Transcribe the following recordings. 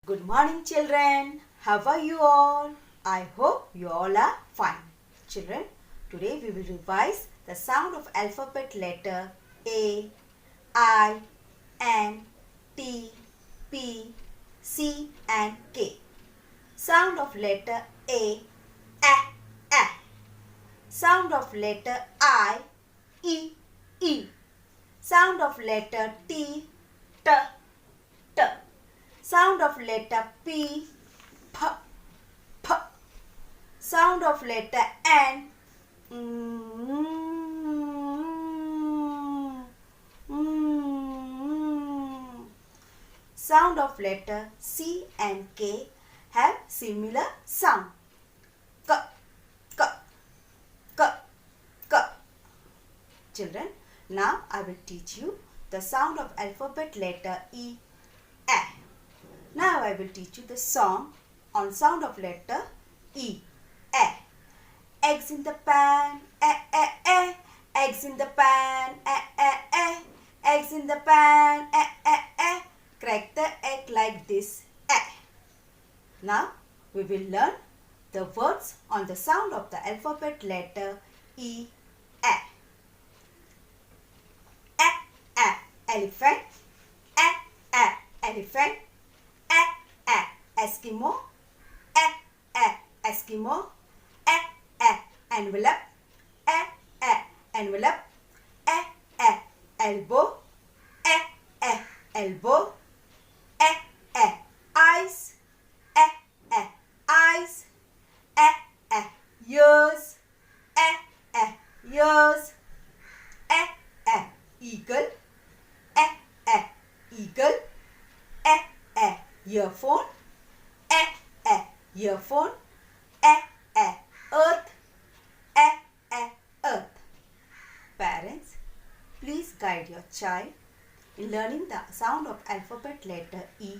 Good morning children. How are you all? I hope you all are fine. Children, today we will revise the sound of alphabet letter A, I, N, T, P, C and K. Sound of letter A, A. Sound of letter I, E. Sound of letter T, T. Sound of letter P, P. Sound of letter N, Sound of letter C and K have similar sound. K, K, K, K. Children, now I will teach you the sound of alphabet letter E, A. Now I will teach you the song on sound of letter E, A. Eggs in the pan, eggs in the pan, eggs in the pan, crack the egg like this, Now we will learn the words on the sound of the alphabet letter E, A. Elephant, elephant, Eskimo, Eskimo, envelope, envelope, elbow, elbow, eyes, eyes, ears, ears, eagle, eagle, earphone, earphone, earth, earth. Parents, please guide your child in learning the sound of alphabet letter E,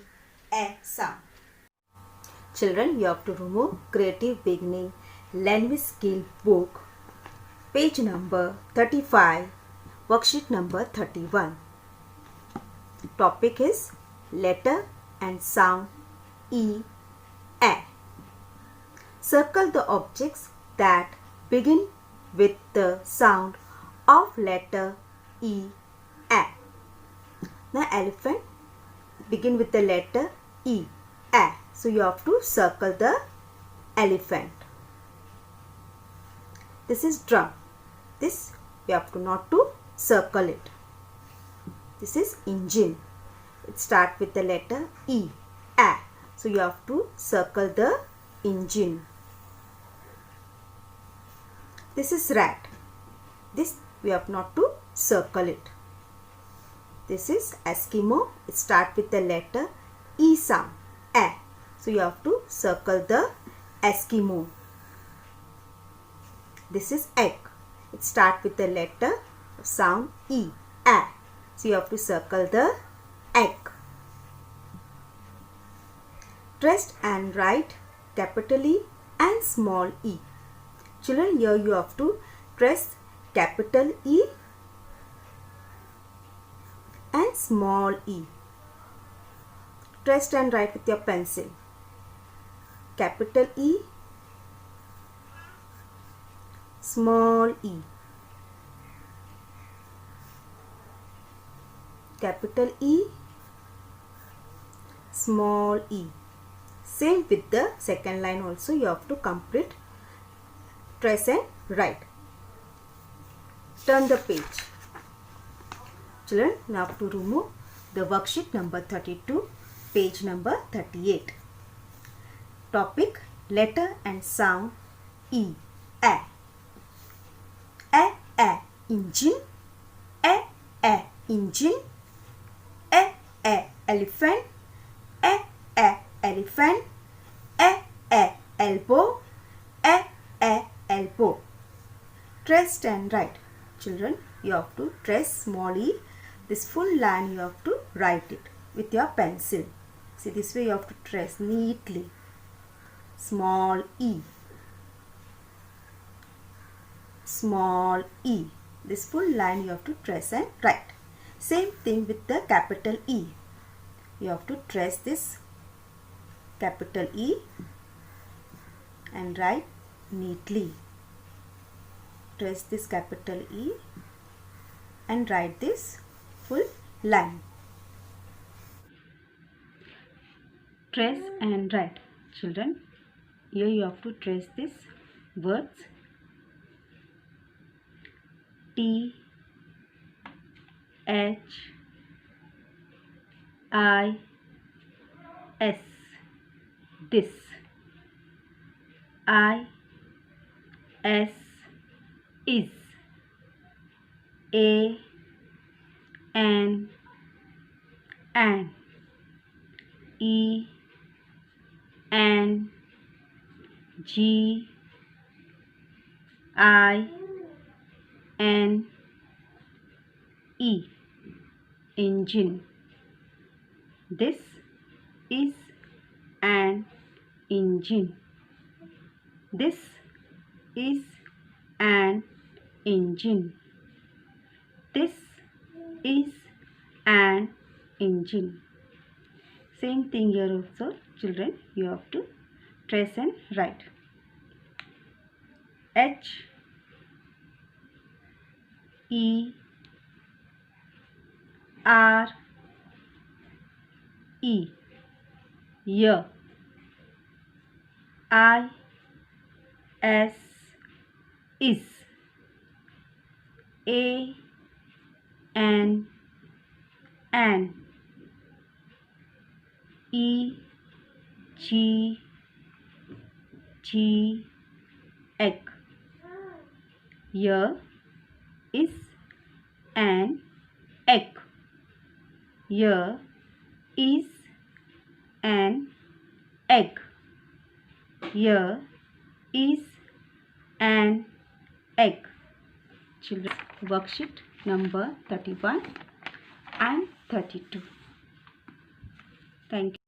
A sound. Children, you have to remove Creative Beginning Language Skill book, page number 35, worksheet number 31. Topic is letter and sound E, A. Circle the objects that begin with the sound of letter E, A. Now elephant begin with the letter E, A. So you have to circle the elephant. This is drum. This you have to not to circle it. This is engine. It starts with the letter E, A. So you have to circle the engine. This is rat. This we have not to circle it. This is Eskimo. It starts with the letter E sound, A. So you have to circle the Eskimo. This is egg. It starts with the letter sound E, A. So you have to circle the egg. Traced and write capital E and small e. Children, here you have to trace capital E and small e. Trace and write with your pencil. Capital E, small e. Capital E, small e. Same with the second line also, you have to complete trace and write. Turn the page. Children, now to remove the worksheet number 32, page number 38. Topic letter and sound E, A. A, engine, A, engine, A, elephant, A, elephant, A, elbow, A, elbow. Trace and write. Children, you have to trace small e. This full line you have to write it with your pencil. See, this way you have to trace neatly. Small e. Small e. This full line you have to trace and write. Same thing with the capital E. You have to trace this capital E and write neatly. Trace this capital E and write this full line. Trace and write. Children, here you have to trace these words T H I S, this. I S is. A N and. E N G I N E, engine. This is an engine. This is an engine. This is an engine. Same thing here also, children, you have to trace and write. H E R E, year. I S is. A N E G G egg. Here is an egg. Here is an egg. Here is an egg. Children, worksheet number 31 and 32. Thank you.